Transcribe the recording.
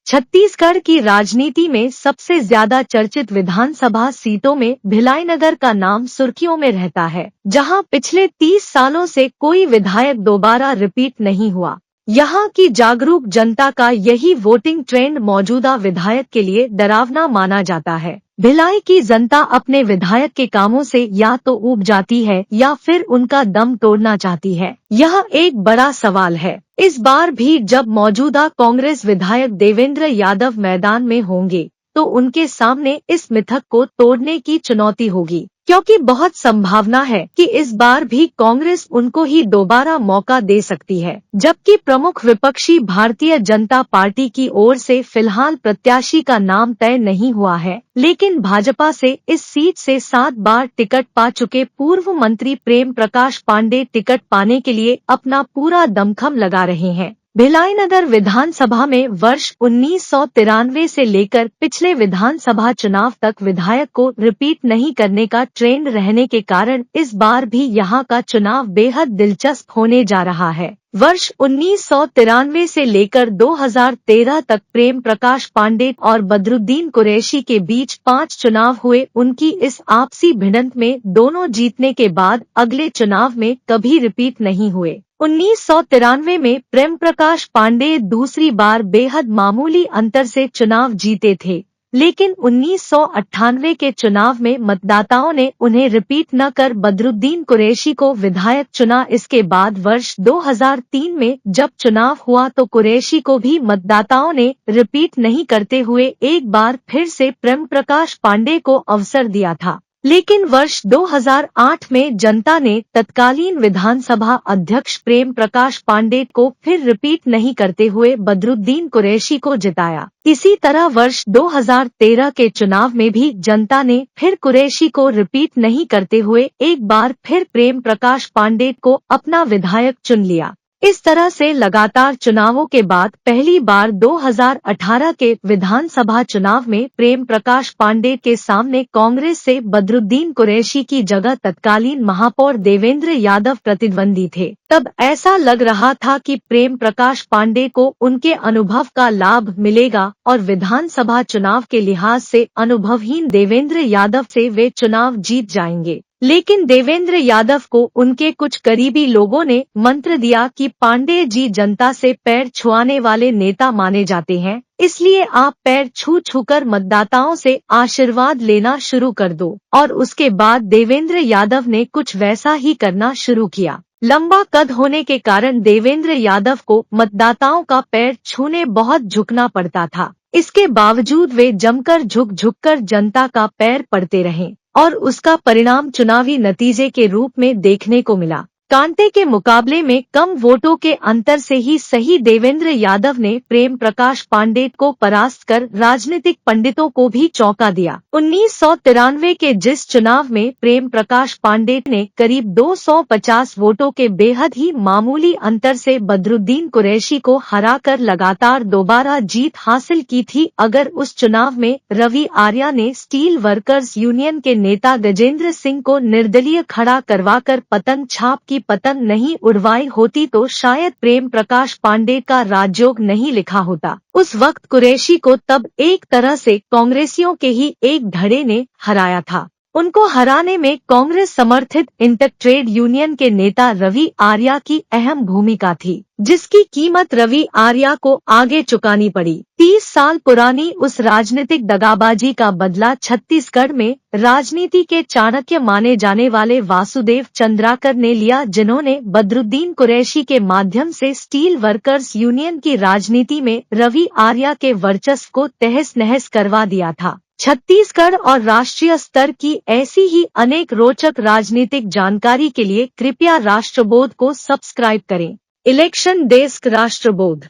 छत्तीसगढ़ की राजनीति में सबसे ज्यादा चर्चित विधानसभा सीटों में भिलाईनगर का नाम सुर्खियों में रहता है, जहां पिछले 30 सालों से कोई विधायक दोबारा रिपीट नहीं हुआ। यहां की जागरूक जनता का यही वोटिंग ट्रेंड मौजूदा विधायक के लिए डरावना माना जाता है। भिलाई की जनता अपने विधायक के कामों से या तो ऊब जाती है या फिर उनका दम तोड़ना चाहती है। यह एक बड़ा सवाल है। इस बार भी जब मौजूदा कांग्रेस विधायक देवेंद्र यादव मैदान में होंगे तो उनके सामने इस मिथक को तोड़ने की चुनौती होगी, क्योंकि बहुत संभावना है कि इस बार भी कांग्रेस उनको ही दोबारा मौका दे सकती है। जबकि प्रमुख विपक्षी भारतीय जनता पार्टी की ओर से फिलहाल प्रत्याशी का नाम तय नहीं हुआ है, लेकिन भाजपा से इस सीट से 7 बार टिकट पा चुके पूर्व मंत्री प्रेम प्रकाश पांडे टिकट पाने के लिए अपना पूरा दमखम लगा रहे हैं। भिलाईनगर विधानसभा में वर्ष 1993 से लेकर पिछले विधानसभा चुनाव तक विधायक को रिपीट नहीं करने का ट्रेंड रहने के कारण इस बार भी यहां का चुनाव बेहद दिलचस्प होने जा रहा है। वर्ष 1993 से लेकर 2013 तक प्रेम प्रकाश पांडे और बदरुद्दीन कुरैशी के बीच 5 चुनाव हुए। उनकी इस आपसी भिड़ंत में दोनों जीतने के बाद अगले चुनाव में कभी रिपीट नहीं हुए। 1993 में प्रेम प्रकाश पांडे दूसरी बार बेहद मामूली अंतर से चुनाव जीते थे, लेकिन 1998 के चुनाव में मतदाताओं ने उन्हें रिपीट न कर बदरुद्दीन कुरैशी को विधायक चुना। इसके बाद वर्ष 2003 में जब चुनाव हुआ तो कुरैशी को भी मतदाताओं ने रिपीट नहीं करते हुए एक बार फिर से प्रेम प्रकाश पांडे को अवसर दिया था। लेकिन वर्ष 2008 में जनता ने तत्कालीन विधानसभा अध्यक्ष प्रेम प्रकाश पांडे को फिर रिपीट नहीं करते हुए बदरुद्दीन कुरैशी को जिताया। इसी तरह वर्ष 2013 के चुनाव में भी जनता ने फिर कुरैशी को रिपीट नहीं करते हुए एक बार फिर प्रेम प्रकाश पांडे को अपना विधायक चुन लिया। इस तरह से लगातार चुनावों के बाद पहली बार 2018 के विधानसभा चुनाव में प्रेम प्रकाश पांडे के सामने कांग्रेस से बदरुद्दीन कुरैशी की जगह तत्कालीन महापौर देवेंद्र यादव प्रतिद्वंदी थे। तब ऐसा लग रहा था कि प्रेम प्रकाश पांडे को उनके अनुभव का लाभ मिलेगा और विधानसभा चुनाव के लिहाज से अनुभवहीन देवेंद्र यादव से वे चुनाव जीत जाएंगे। लेकिन देवेंद्र यादव को उनके कुछ करीबी लोगों ने मंत्र दिया कि पांडे जी जनता से पैर छुआने वाले नेता माने जाते हैं, इसलिए आप पैर छू छूकर मतदाताओं से आशीर्वाद लेना शुरू कर दो। और उसके बाद देवेंद्र यादव ने कुछ वैसा ही करना शुरू किया। लंबा कद होने के कारण देवेंद्र यादव को मतदाताओं का पैर छूने बहुत झुकना पड़ता था। इसके बावजूद वे जमकर झुक जनता का पैर पड़ते रहे और उसका परिणाम चुनावी नतीजे के रूप में देखने को मिला। कांटे के मुकाबले में कम वोटों के अंतर से ही सही देवेंद्र यादव ने प्रेम प्रकाश पांडे को परास्त कर राजनीतिक पंडितों को भी चौंका दिया। 1993 के जिस चुनाव में प्रेम प्रकाश पांडे ने करीब 250 वोटों के बेहद ही मामूली अंतर से बदरुद्दीन कुरैशी को हराकर लगातार दोबारा जीत हासिल की थी, अगर उस चुनाव में रवि आर्या ने स्टील वर्कर्स यूनियन के नेता गजेंद्र सिंह को निर्दलीय खड़ा करवाकर पतंग छाप की पतंग नहीं उड़वाई होती तो शायद प्रेम प्रकाश पांडे का राजयोग नहीं लिखा होता। उस वक्त कुरैशी को तब एक तरह से कांग्रेसियों के ही एक धड़े ने हराया था। उनको हराने में कांग्रेस समर्थित इंटर ट्रेड यूनियन के नेता रवि आर्या की अहम भूमिका थी, जिसकी कीमत रवि आर्या को आगे चुकानी पड़ी। 30 साल पुरानी उस राजनीतिक दगाबाजी का बदला छत्तीसगढ़ में राजनीति के चाणक्य माने जाने वाले वासुदेव चंद्राकर ने लिया, जिन्होंने बदरुद्दीन कुरैशी के माध्यम से स्टील वर्कर्स यूनियन की राजनीति में रवि आर्या के वर्चस्व को तहस नहस करवा दिया था। छत्तीसगढ़ और राष्ट्रीय स्तर की ऐसी ही अनेक रोचक राजनीतिक जानकारी के लिए कृपया राष्ट्रबोध को सब्सक्राइब करें। Election desk राष्ट्रबोध।